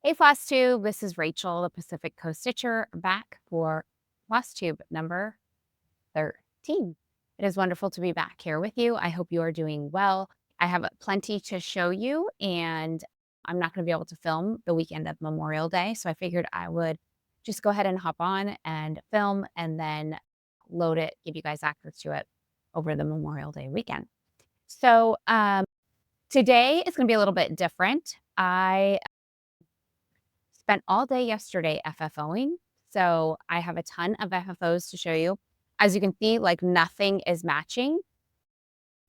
Hey Flosstube, this is Rachel, the Pacific Coast Stitcher, back for Flosstube number 13. It is wonderful to be back here with you. I hope you are doing well. I have plenty to show you, and I'm not going to be able to film the weekend of Memorial Day, so I figured I would just go ahead and hop on and film and then load it, give you guys access to it over the Memorial Day weekend. So today is going to be a little bit different. I spent all day yesterday FFOing, so I have a ton of FFOs to show you. As you can see, like, nothing is matching.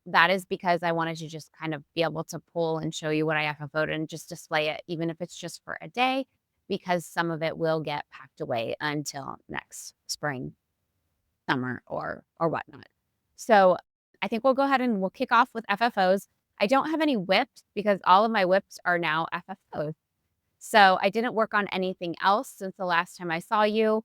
That is because I wanted to just kind of be able to pull and show you what I FFO'd and just display it, even if it's just for a day, because some of it will get packed away until next spring, summer, or whatnot. So I think we'll go ahead and we'll kick off with FFOs. I don't have any whips because all of my whips are now FFOs. So I didn't work on anything else since the last time I saw you,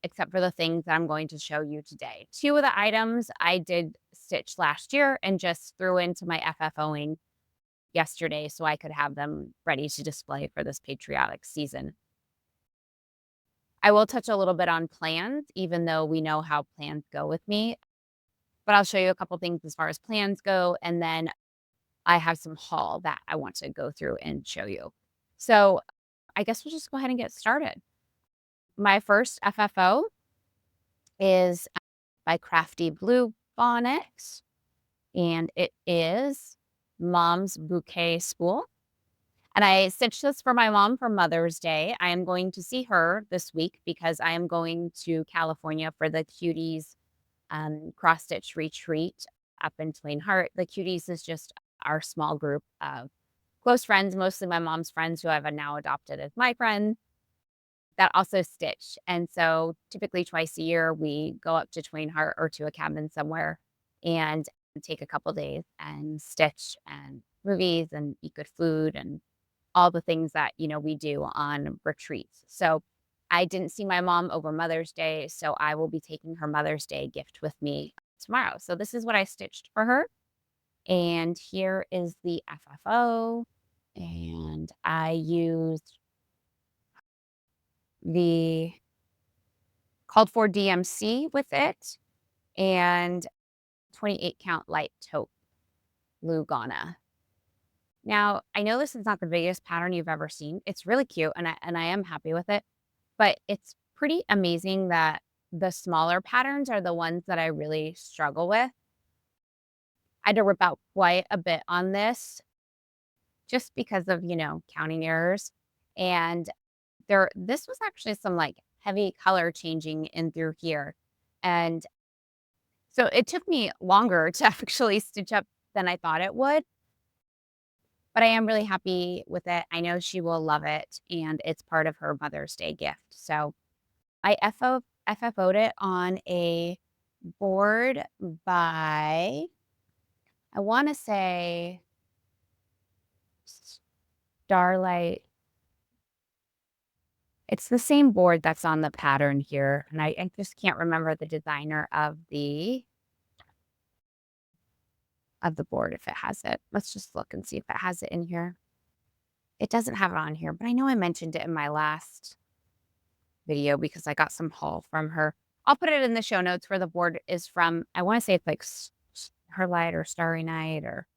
except for the things that I'm going to show you today. Two of the items I did stitch last year and just threw into my FFOing yesterday so I could have them ready to display for this patriotic season. I will touch a little bit on plans, even though we know how plans go with me, but I'll show you a couple things as far as plans go, and then I have some haul that I want to go through and show you. So I guess we'll just go ahead and get started. My first FFO is by Crafty Blue Bonnet, and it is Mom's Bouquet Spool. And I stitched this for my mom for Mother's Day. I am going to see her this week because I am going to California for the Cuties cross stitch retreat up in Twain Harte. The Cuties is just our small group of close friends, mostly my mom's friends who I've now adopted as my friends, that also stitch. And so typically twice a year, we go up to Twain Harte or to a cabin somewhere and take a couple days and stitch and movies and eat good food and all the things that, we do on retreats. So I didn't see my mom over Mother's Day, so I will be taking her Mother's Day gift with me tomorrow. So this is what I stitched for her. And here is the FFO. And I used the called for DMC with it and 28 count light taupe Lugana. Now, I know this is not the biggest pattern you've ever seen. It's really cute and I am happy with it, but it's pretty amazing that the smaller patterns are the ones that I really struggle with. I had to rip out quite a bit on this just because of, counting errors. And this was actually some like heavy color changing in through here. And so it took me longer to actually stitch up than I thought it would, but I am really happy with it. I know she will love it, and it's part of her Mother's Day gift. So I FFO'd it on a board by, I want to say, Starlight. It's the same board that's on the pattern here, and I just can't remember the designer of the board if it has it. Let's just look and see if it has it in here. It doesn't have it on here, but I know I mentioned it in my last video because I got some haul from her. I'll put it in the show notes where the board is from. I want to say it's like Her Light or Starry Night, or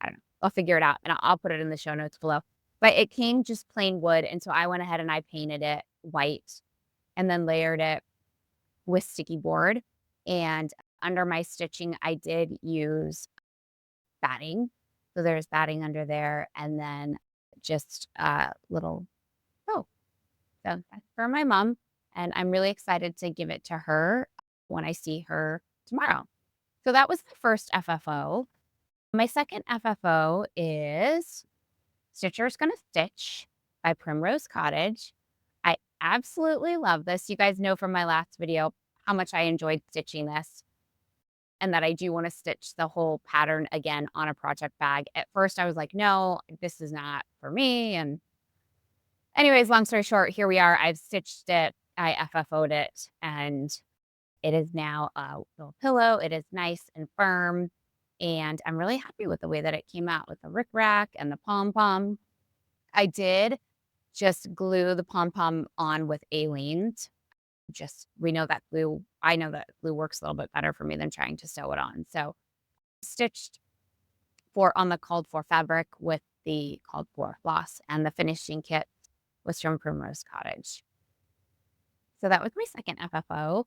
I don't know. I'll figure it out, and I'll put it in the show notes below. But it came just plain wood, and so I went ahead and I painted it white and then layered it with sticky board. And under my stitching, I did use batting. So there's batting under there, and then just a little bow. So that's for my mom, and I'm really excited to give it to her when I see her tomorrow. So that was the first FFO. My second FFO is Stitcher's Gonna Stitch by Primrose Cottage. I absolutely love this. You guys know from my last video how much I enjoyed stitching this and that I do want to stitch the whole pattern again on a project bag. At first, I was like, no, this is not for me. And anyways, long story short, here we are. I've stitched it. I FFO'd it, and it is now a little pillow. It is nice and firm, and I'm really happy with the way that it came out with the rickrack and the pom-pom. I did just glue the pom-pom on with Aleene's. We know that glue, I know that glue works a little bit better for me than trying to sew it on. So stitched on the called for fabric with the called for floss, and the finishing kit was from Primrose Cottage. So that was my second FFO.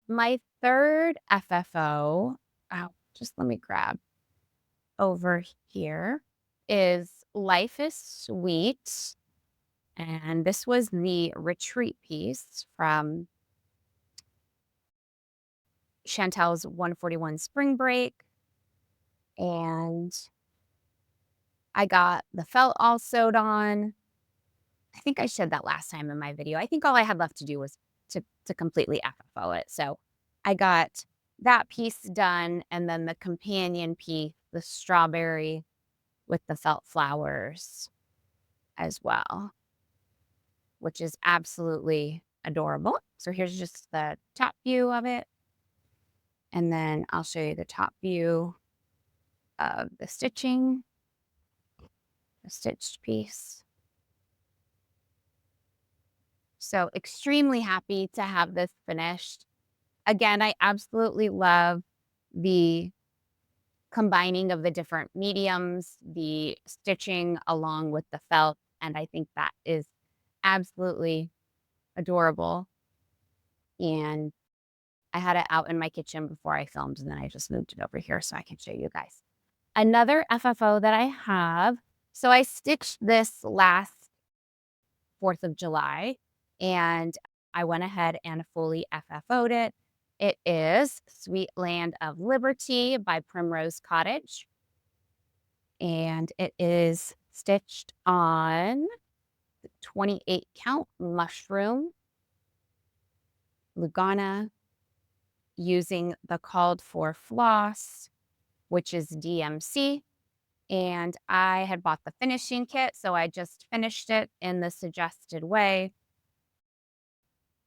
My third FFO, just let me grab over here, is Life is Sweet. And this was the retreat piece from Chantel's 141 Spring Break. And I got the felt all sewed on. I think I said that last time in my video. I think all I had left to do was to completely FFO it. So I got that piece done, and then the companion piece, the strawberry with the felt flowers as well, which is absolutely adorable. So here's just the top view of it. And then I'll show you the top view of the stitching, the stitched piece. So extremely happy to have this finished. Again, I absolutely love the combining of the different mediums, the stitching along with the felt, and I think that is absolutely adorable. And I had it out in my kitchen before I filmed, and then I just moved it over here so I can show you guys. Another FFO that I have, so I stitched this last 4th of July, and I went ahead and fully FFO'd it. It is Sweet Land of Liberty by Primrose Cottage. And it is stitched on the 28 count mushroom, Lugana, using the called for floss, which is DMC. And I had bought the finishing kit, so I just finished it in the suggested way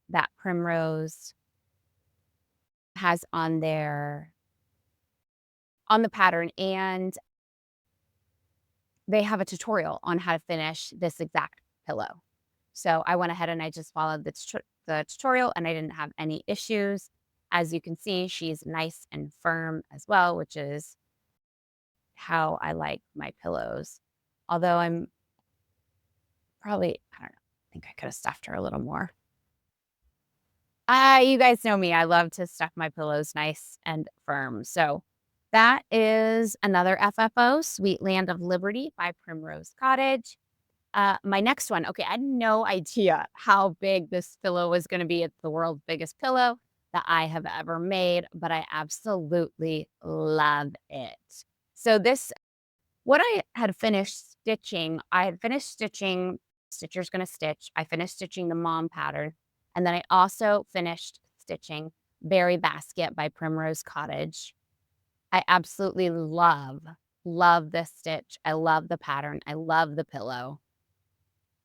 that Primrose has on the pattern. And they have a tutorial on how to finish this exact pillow. So I went ahead and I just followed the tutorial, and I didn't have any issues. As you can see, she's nice and firm as well, which is how I like my pillows. Although I'm probably, I don't know, I think I could have stuffed her a little more. You guys know me. I love to stuff my pillows nice and firm. So that is another FFO, Sweet Land of Liberty by Primrose Cottage. My next one, okay, I had no idea how big this pillow was going to be. It's the world's biggest pillow that I have ever made, but I absolutely love it. So what I had finished stitching, Stitcher's Gonna Stitch. I finished stitching the mom pattern, and then I also finished stitching Berry Basket by Primrose Cottage. I absolutely love this stitch. I love the pattern. I love the pillow.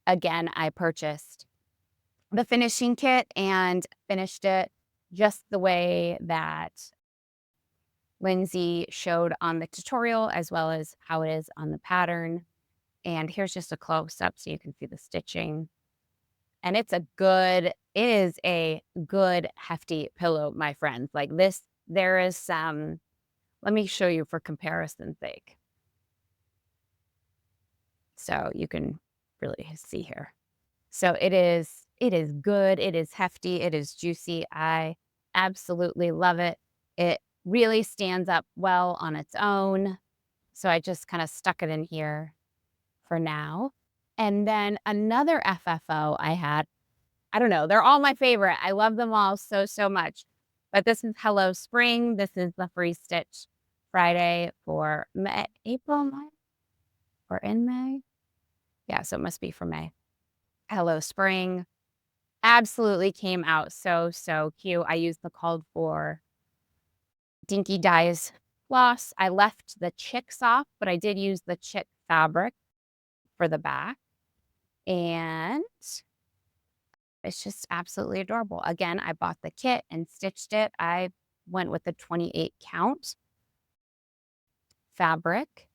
Again, I purchased the finishing kit and finished it just the way that Lindsay showed on the tutorial, as well as how it is on the pattern. And here's just a close-up so you can see the stitching. And it is a good hefty pillow, my friends. Like this, there is some, let me show you for comparison's sake. So you can really see here. So it is good, it is hefty, it is juicy. I absolutely love it. It really stands up well on its own. So I just kind of stuck it in here for now. And then another FFO I had, I don't know, they're all my favorite. I love them all so, so much. But this is Hello Spring. This is the free stitch Friday for April, May, or in May. Yeah, so it must be for May. Hello Spring. Absolutely came out so, so cute. I used the called for Dinky Dyes floss. I left the chicks off, but I did use the chick fabric for the back. And it's just absolutely adorable. Again, I bought the kit and stitched it. I went with the 28 count fabric,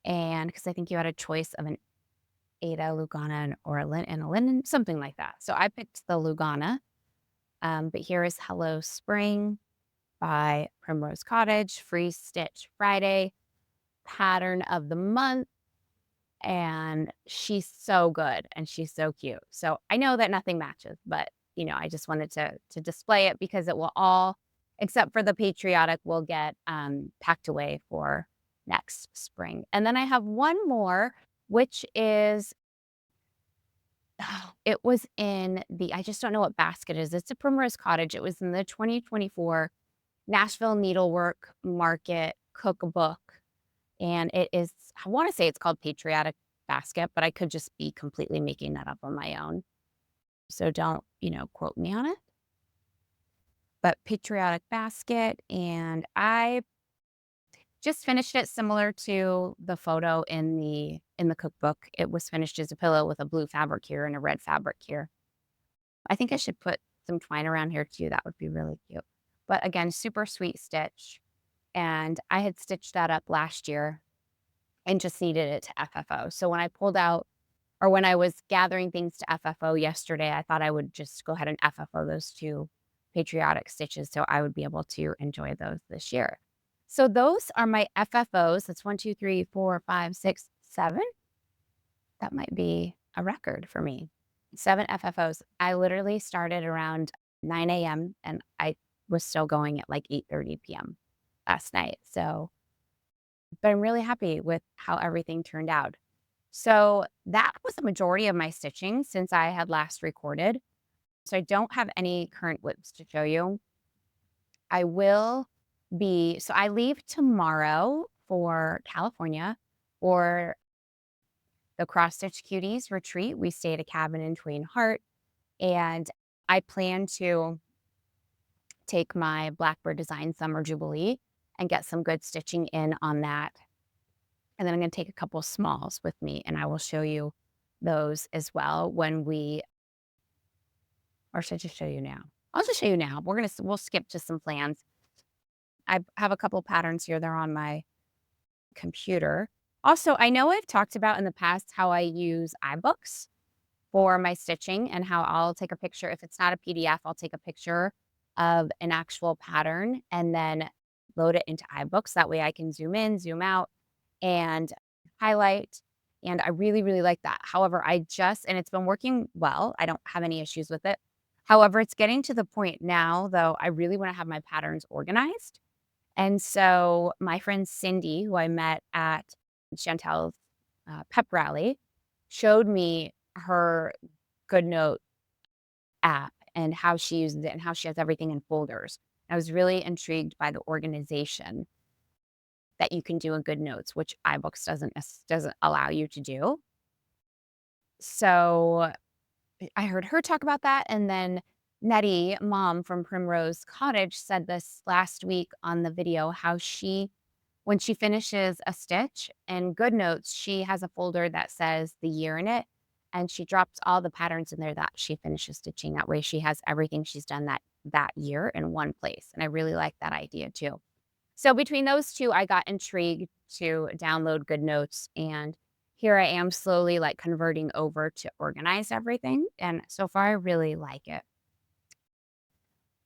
and because I think you had a choice of an Ada, Lugana, or and a linen, something like that. So I picked the Lugana, but here is Hello Spring by Primrose Cottage, Free Stitch Friday, pattern of the month. And she's so good and she's so cute. So I know that nothing matches, but I just wanted to display it because it will all, except for the patriotic, will get packed away for next spring. And then I have one more, which is it was in I just don't know what basket it is. It's a Primrose Cottage. It was in the 2024 Nashville Needlework Market Cookbook. And it is, I want to say it's called Patriotic Basket, but I could just be completely making that up on my own. So don't, quote me on it. But Patriotic Basket, and I just finished it similar to the photo in the cookbook. It was finished as a pillow with a blue fabric here and a red fabric here. I think I should put some twine around here too. That would be really cute. But again, super sweet stitch. And I had stitched that up last year and just needed it to FFO. So when I pulled out, or when I was gathering things to FFO yesterday, I thought I would just go ahead and FFO those two patriotic stitches so I would be able to enjoy those this year. So those are my FFOs. That's 1, 2, 3, 4, 5, 6, 7. That might be a record for me. 7 FFOs. I literally started around 9 a.m. and I was still going at like 8:30 p.m. last night. But I'm really happy with how everything turned out. So that was the majority of my stitching since I had last recorded. So I don't have any current whips to show you. I will so I leave tomorrow for California for the Cross Stitch Cuties retreat. We stay at a cabin in Twain Harte, and I plan to take my Blackbird Design Summer Jubilee and get some good stitching in on that. And then I'm going to take a couple smalls with me, and I will show you those as well or should I just show you now? I'll just show you now. We'll skip to some plans. I have a couple patterns here. They're on my computer. Also, I know I've talked about in the past how I use iBooks for my stitching and how I'll take a picture. If it's not a PDF, I'll take a picture of an actual pattern and then load it into iBooks. That way I can zoom in, zoom out, and highlight. And I really, really like that. However, and it's been working well. I don't have any issues with it. However, it's getting to the point now, though, I really want to have my patterns organized. And so my friend Cindy, who I met at Chantel's pep rally, showed me her GoodNote app and how she uses it and how she has everything in folders. I was really intrigued by the organization that you can do in GoodNotes, which iBooks doesn't allow you to do. So I heard her talk about that, and then Nettie, mom from Primrose Cottage, said this last week on the video how when she finishes a stitch in GoodNotes, she has a folder that says the year in it, and she drops all the patterns in there that she finishes stitching. That way she has everything she's done that year in one place, and I really like that idea too. So between those two, I got intrigued to download GoodNotes, and here I am slowly converting over to organize everything. And so far I really like it.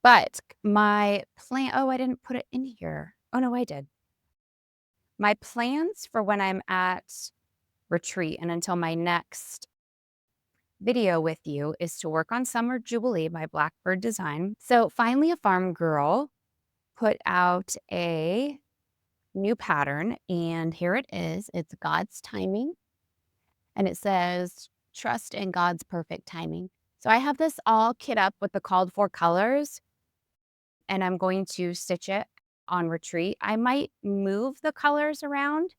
But my plan, I didn't put it in here. Oh no, I did. My plans for when I'm at retreat and until my next video with you is to work on Summer Jubilee by Blackbird Design. So Finally a Farm Girl put out a new pattern, and here it is. It's God's Timing, and it says trust in God's perfect timing. So I have this all kit up with the called for colors, and I'm going to stitch it on retreat. I might move the colors around,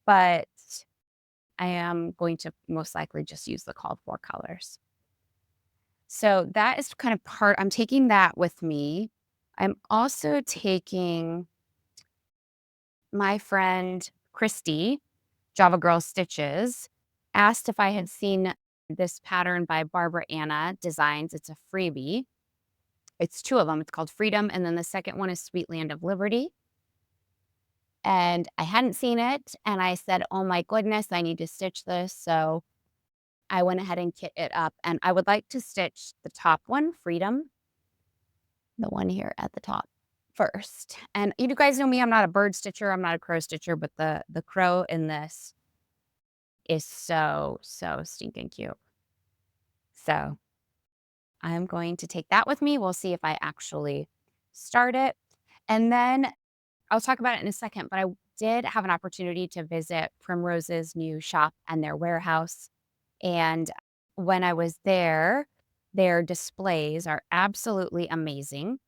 but I am going to most likely just use the called for colors. So that is kind of I'm taking that with me. I'm also taking my friend Christy, Java Girl Stitches, asked if I had seen this pattern by Barbara Anna Designs. It's a freebie. It's 2 of them. It's called Freedom, and then the second one is Sweet Land of Liberty. and I hadn't seen it, and I said, "Oh my goodness, I need to stitch this." So I went ahead and kit it up, and I would like to stitch the top one, Freedom, the one here at the top first. And you guys know me, I'm not a bird stitcher, I'm not a crow stitcher, but the crow in this is so, so stinking cute. So I'm going to take that with me. We'll see if I actually start it. And then I'll talk about it in a second, but I did have an opportunity to visit Primrose's new shop and their warehouse. And when I was there, their displays are absolutely amazing.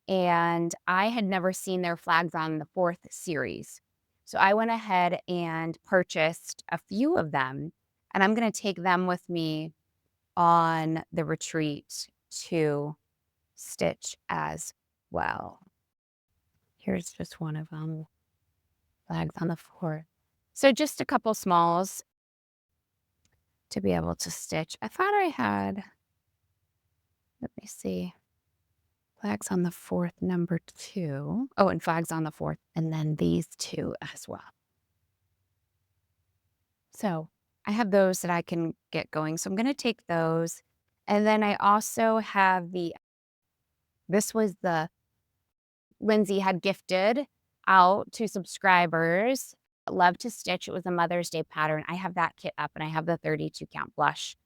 And I had never seen their flags on the fourth series. So I went ahead and purchased a few of them, and I'm going to take them with me on the retreat to stitch as well. Here's just one of them, flags on the fourth. So just a couple smalls to be able to stitch. I thought I had, let me see, flags on the fourth, number 2. Oh, and flags on the fourth, and then these 2 as well. So I have those that I can get going. So I'm going to take those. And then I also have this was the Lindsay had gifted out to subscribers. Love to Stitch. It was a Mother's Day pattern. I have that kit up, and I have the 32 count blush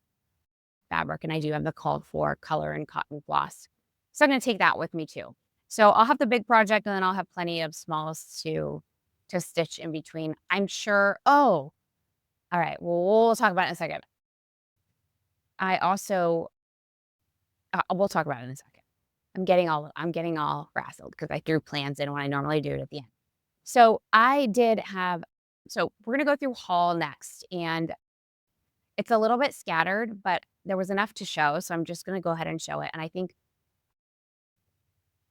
fabric, and I do have the called for color and cotton floss. So I'm going to take that with me too. So I'll have the big project, and then I'll have plenty of smalls to stitch in between. I'm sure. Oh, all right. Well, we'll talk about it in a second. I also, we'll talk about it in a second. I'm getting all frazzled because I threw plans in when I normally do it at the end. So I did have, so we're gonna go through haul next, and it's a little bit scattered, but there was enough to show, so I'm just gonna go ahead and show it. And I think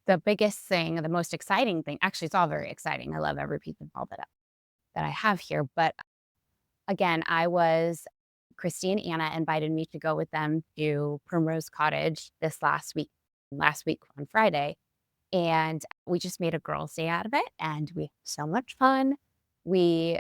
the biggest thing, the most exciting thing, actually, it's all very exciting. I love every piece of haul that I have here. But again, Christy and Anna invited me to go with them to Primrose Cottage this last week on Friday. And we just made a girls' day out of it, and we had so much fun. We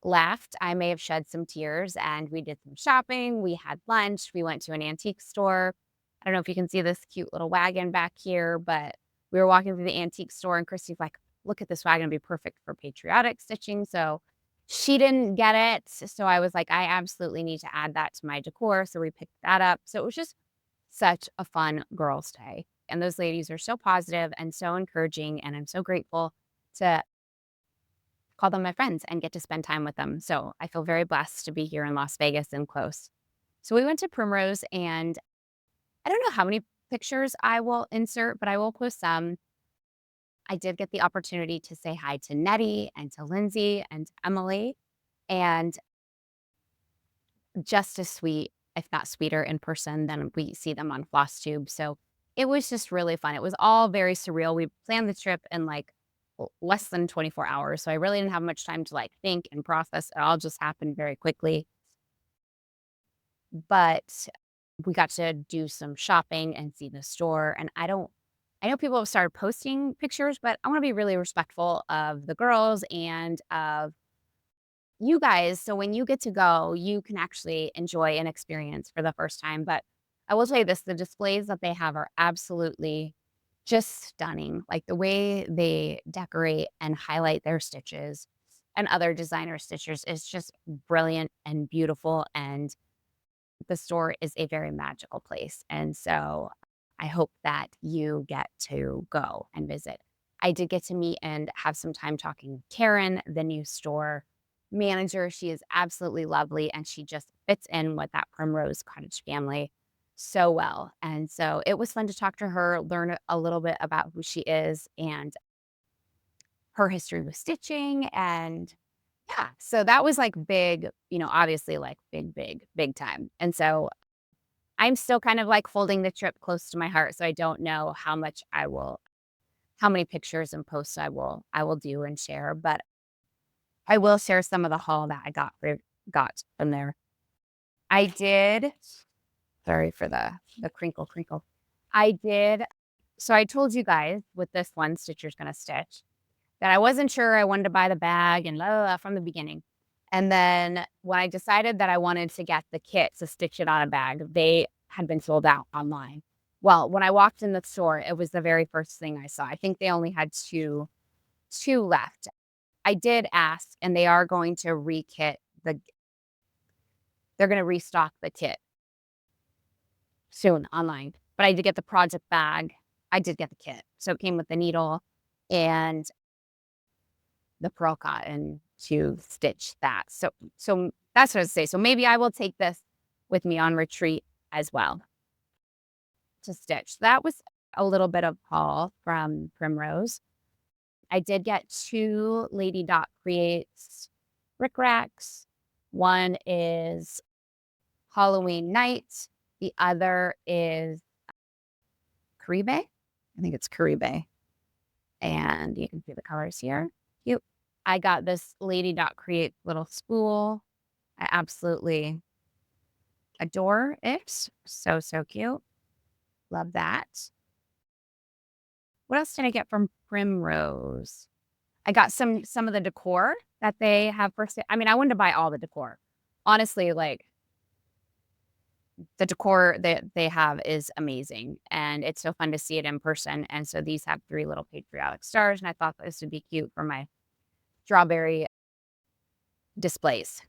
laughed. I may have shed some tears, and we did some shopping. We had lunch. We went to an antique store. I don't know if you can see this cute little wagon back here, but we were walking through the antique store, and Christy's like, "Look at this wagon. It'd be perfect for patriotic stitching." So she didn't get it. So I was like, I absolutely need to add that to my decor. So we picked that up. So it was just such a fun girls' day. And those ladies are so positive and so encouraging. And I'm so grateful to call them my friends and get to spend time with them. So I feel very blessed to be here in Las Vegas and close. So we went to Primrose, and I don't know how many pictures I will insert, but I will post some. I did get the opportunity to say hi to Nettie and to Lindsay and to Emily, and just as sweet, if not sweeter in person than we see them on Flosstube. So it was just really fun. It was all very surreal. We planned the trip in like less than 24 hours. So I really didn't have much time to like think and process. It all just happened very quickly. But we got to do some shopping and see the store. And I know people have started posting pictures, but I want to be really respectful of the girls and of you guys. So when you get to go, you can actually enjoy an experience for the first time. But I will tell you this, the displays that they have are absolutely just stunning. Like the way they decorate and highlight their stitches and other designer stitchers is just brilliant and beautiful. And the store is a very magical place. And so I hope that you get to go and visit. I did get to meet and have some time talking with Karen, the new store manager. She is absolutely lovely, and she just fits in with that Primrose Cottage family so well. And so it was fun to talk to her, learn a little bit about who she is and her history with stitching. And yeah, so that was like big, obviously like big, big, big time. And so I'm still kind of like holding the trip close to my heart. So I don't know how many pictures and posts I will do and share, but I will share some of the haul that I got from there. I did, sorry for the crinkle crinkle. I did, so I told you guys with this one Stitcher's Gonna Stitch, that I wasn't sure I wanted to buy the bag and la la la from the beginning. And then when I decided that I wanted to get the kit to stitch it on a bag, they had been sold out online. Well, when I walked in the store, it was the very first thing I saw. I think they only had two left. I did ask, and they are going to they're going to restock the kit soon online. But I did get the project bag. I did get the kit. So it came with the needle and the pearl cotton to stitch that. So that's what I say. So maybe I will take this with me on retreat as well to stitch. That was a little bit of haul from Primrose. I did get 2 Lady Dot Creates bric racks. One is Halloween Night. The other is Caribe. I think it's Caribe. And you can see the colors here. Cute. I got this Lady Dot Create little spool. I absolutely adore it. So, so cute. Love that. What else did I get from Primrose? I got some of the decor that they have for sale. I mean, I wanted to buy all the decor. Honestly, like, the decor that they have is amazing, and it's so fun to see it in person, and so these have 3 little patriotic stars, and I thought this would be cute for my strawberry displays.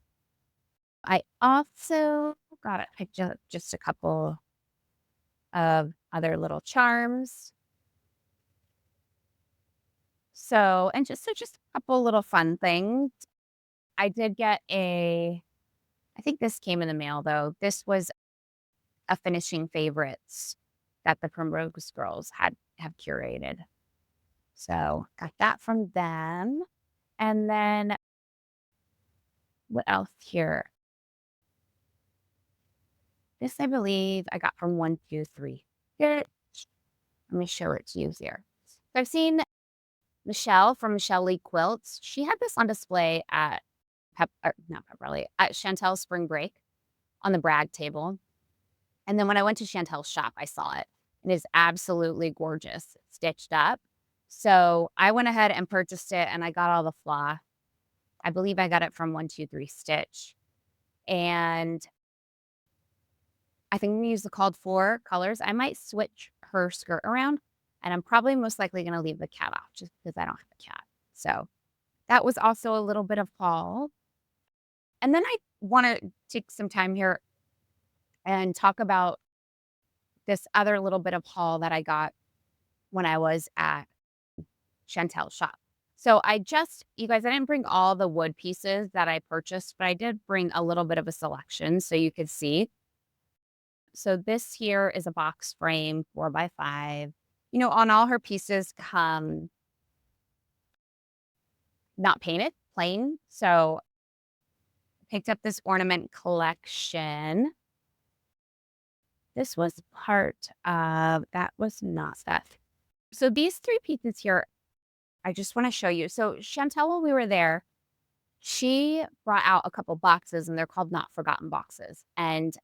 I also got just a couple of other little charms. So just a couple little fun things. I did get I think this came in the mail, though. This was a finishing favorites that the Primrose girls have curated. So got that from them. And then what else here? This I believe I got from 123. Here, let me show it to you here. So I've seen Michelle from Michelle Lee Quilts. She had this on display at not Pepperly, at Chantel's Spring Break on the brag table. And then when I went to Chantel's shop, I saw it. It is absolutely gorgeous, stitched up. So I went ahead and purchased it, and I got all the floss. I believe I got it from 123 Stitch. And I think I'm going to use the called for colors. I might switch her skirt around, and I'm probably most likely going to leave the cat off just because I don't have a cat. So that was also a little bit of haul. And then I want to take some time here and talk about this other little bit of haul that I got when I was at Chantel's shop. So you guys, I didn't bring all the wood pieces that I purchased, but I did bring a little bit of a selection so you could see. So this here is a box frame 4x5. You know, on all her pieces come not painted, plain. So picked up this ornament collection. This was that was not that. So these 3 pieces here, I just want to show you. So Chantel, while we were there, she brought out a couple boxes, and they're called Not Forgotten boxes. And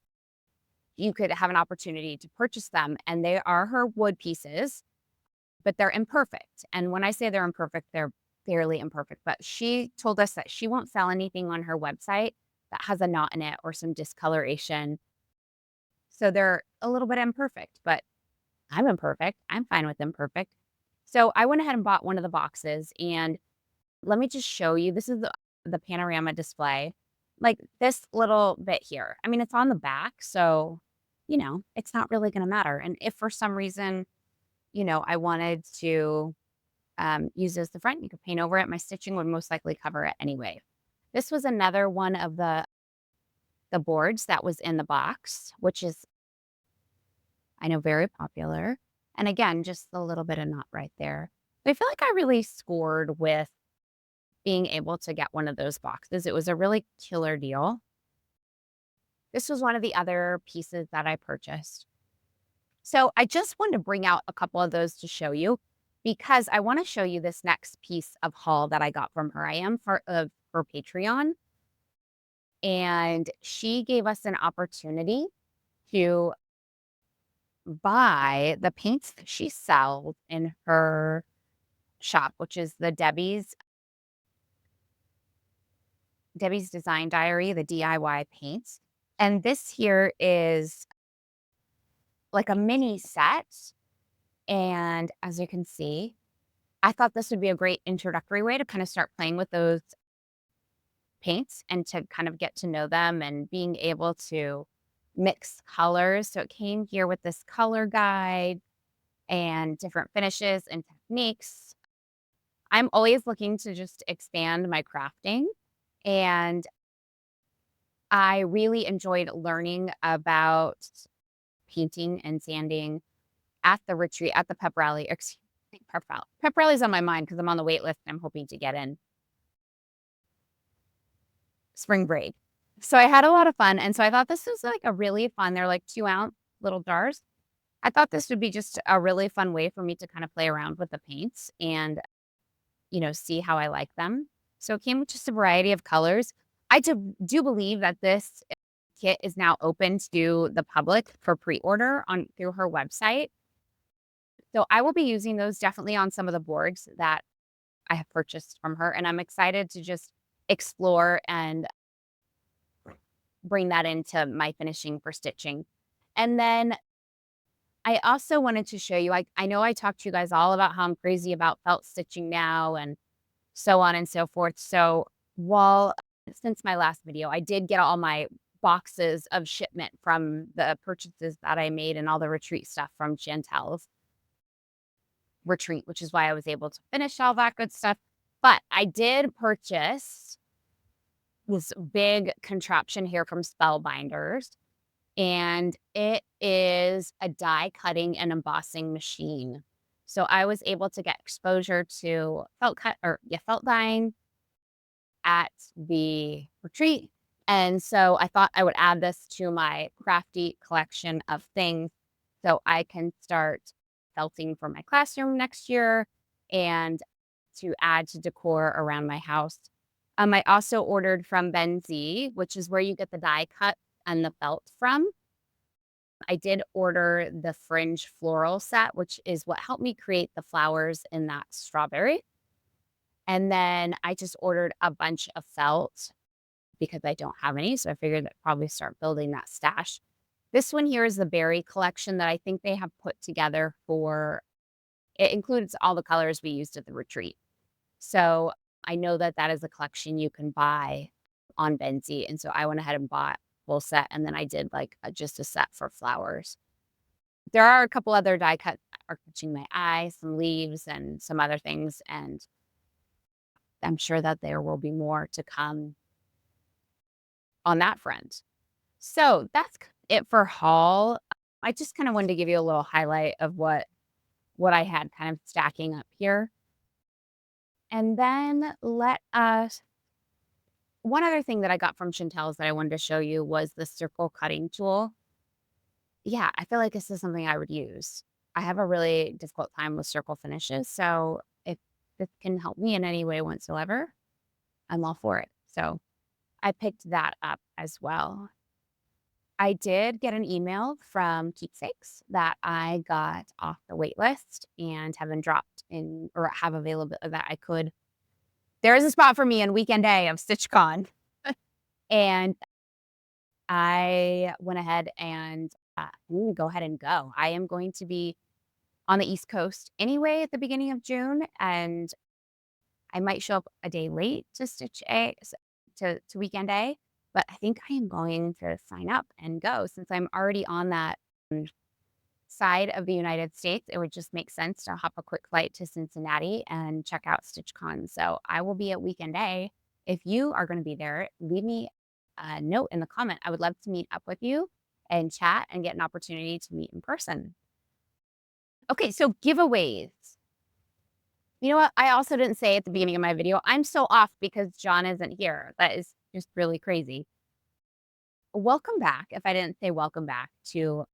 you could have an opportunity to purchase them, and they are her wood pieces, but they're imperfect. And when I say they're imperfect, they're fairly imperfect. But she told us that she won't sell anything on her website that has a knot in it or some discoloration. So they're a little bit imperfect, but I'm imperfect. I'm fine with imperfect. So I went ahead and bought one of the boxes, and let me just show you. This is the panorama display. Like this little bit here. I mean, it's on the back, so, you know, it's not really going to matter. And if for some reason, you know, I wanted to use it as the front, you could paint over it. My stitching would most likely cover it anyway. This was another one of the boards that was in the box, which is, I know, very popular. And again, just a little bit of knot right there. But I feel like I really scored with being able to get one of those boxes. It was a really killer deal. This was one of the other pieces that I purchased. So I just wanted to bring out a couple of those to show you, because I want to show you this next piece of haul that I got from her. I am part of her Patreon, and she gave us an opportunity to buy the paints that she sells in her shop, which is the Debbie's Design Diary, the DIY paints. And this here is like a mini set. And as you can see, I thought this would be a great introductory way to kind of start playing with those paints and to kind of get to know them and being able to mix colors. So it came here with this color guide and different finishes and techniques. I'm always looking to just expand my crafting, and I really enjoyed learning about painting and sanding at the retreat, at the pep rally. Excuse me, pep rally. Pep rally's on my mind because I'm on the wait list and I'm hoping to get in spring break. So I had a lot of fun, and so I thought this was, like, a really fun, they're, like, 2-ounce little jars. I thought this would be just a really fun way for me to kinda play around with the paints and, see how I like them. So it came with just a variety of colors. I do believe that this kit is now open to the public for pre-order on through her website. So I will be using those definitely on some of the boards that I have purchased from her, and I'm excited to just explore and bring that into my finishing for stitching. And then I also wanted to show you, I know I talked to you guys all about how I'm crazy about felt stitching now and so on and so forth. So while since my last video, I did get all my boxes of shipment from the purchases that I made and all the retreat stuff from Chantel's retreat, which is why I was able to finish all that good stuff. But I did purchase this big contraption here from Spellbinders, and it is a die cutting and embossing machine. So I was able to get exposure to felt dyeing at the retreat. And so I thought I would add this to my crafty collection of things so I can start felting for my classroom next year and to add to decor around my house. I also ordered from Benzie, which is where you get the die cut and the felt from. I did order the fringe floral set, which is what helped me create the flowers in that strawberry. And then I just ordered a bunch of felt because I don't have any. So I figured I'd probably start building that stash. This one here is the berry collection that I think they have put together for, it includes all the colors we used at the retreat. So I know that that is a collection you can buy on Benzie. And so I went ahead and bought full set. And then I did like just a set for flowers. There are a couple other die cuts that are catching my eye, some leaves and some other things. And I'm sure that there will be more to come on that front. So that's it for haul. I just kind of wanted to give you a little highlight of what I had kind of stacking up here. And then one other thing that I got from Chantel's that I wanted to show you was the circle cutting tool. Yeah, I feel like this is something I would use. I have a really difficult time with circle finishes. So if this can help me in any way whatsoever, I'm all for it. So I picked that up as well. I did get an email from Keepsakes that I got off the wait list and have been dropped in or have available that I could. There is a spot for me on weekend day of StitchCon. And I went ahead and I'm going to go ahead and go. I am going to be on the East Coast anyway at the beginning of June, and I might show up a day late to to weekend A, but I think I am going to sign up and go since I'm already on that side of the United States. It would just make sense to hop a quick flight to Cincinnati and check out StitchCon. So I will be at weekend A. If you are going to be there, leave me a note in the comment. I would love to meet up with you and chat and get an opportunity to meet in person. Okay, so giveaways. You know what? I also didn't say at the beginning of my video, I'm so off because John isn't here. That is just really crazy. Welcome back. If I didn't say welcome back to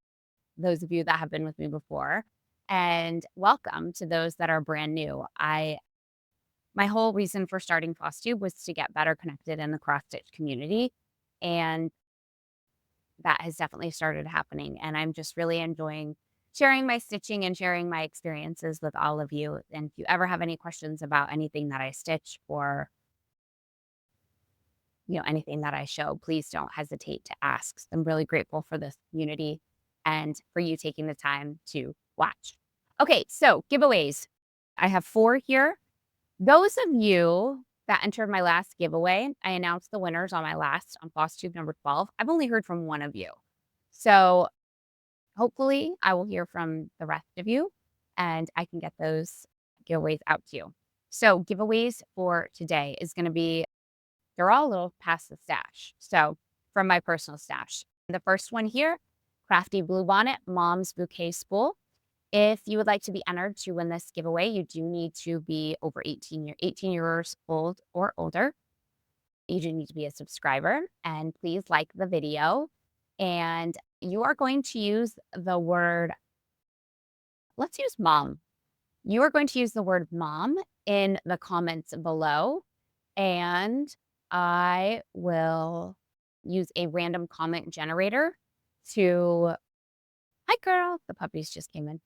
those of you that have been with me before, and welcome to those that are brand new. My whole reason for starting Flosstube was to get better connected in the cross stitch community, and that has definitely started happening. And I'm just really enjoying sharing my stitching and sharing my experiences with all of you. And if you ever have any questions about anything that I stitch or anything that I show, please don't hesitate to ask. I'm really grateful for this community and for you taking the time to watch. Okay, so giveaways. I have 4 here. Those of you that entered my last giveaway, I announced the winners on Flosstube number 12. I've only heard from one of you. So hopefully I will hear from the rest of you and I can get those giveaways out to you. So giveaways for today is going to be, they're all a little past the stash. So from my personal stash, the first one here, Crafty Blue Bonnet, Mom's Bouquet Spool. If you would like to be entered to win this giveaway, you do need to be over 18 years old or older. You do need to be a subscriber, and please like the video. And you are going to use the word, let's use mom. You are going to use the word mom in the comments below, and I will use a random comment generator to, hi girl, the puppies just came in,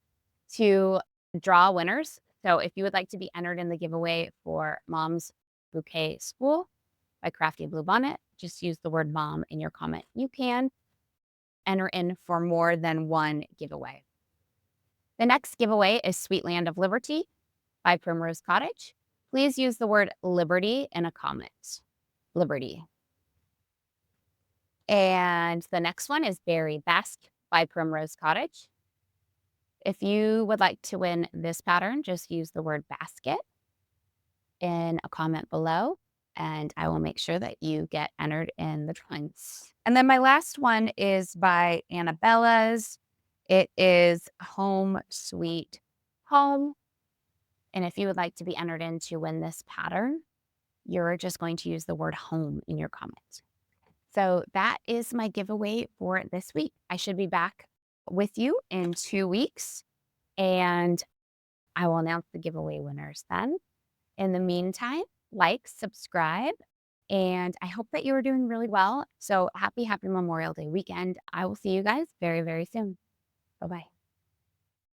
to draw winners. So if you would like to be entered in the giveaway for Mom's Bouquet Spool by Crafty Blue Bonnet, just use the word mom in your comment. You can enter in for more than one giveaway. The next giveaway is Sweet Land of Liberty by Primrose Cottage. Please use the word liberty in a comment. Liberty. And the next one is Berry Basque by Primrose Cottage. If you would like to win this pattern, just use the word basket in a comment below, and I will make sure that you get entered in the drawings. And then my last one is by Annabella's. It is Home Sweet Home. And if you would like to be entered in to win this pattern, you're just going to use the word home in your comment. So that is my giveaway for this week. I should be back with you in 2 weeks, and I will announce the giveaway winners then. In the meantime, like, subscribe, and I hope that you are doing really well. So happy Memorial Day weekend. I will see you guys very, very soon. Bye-bye.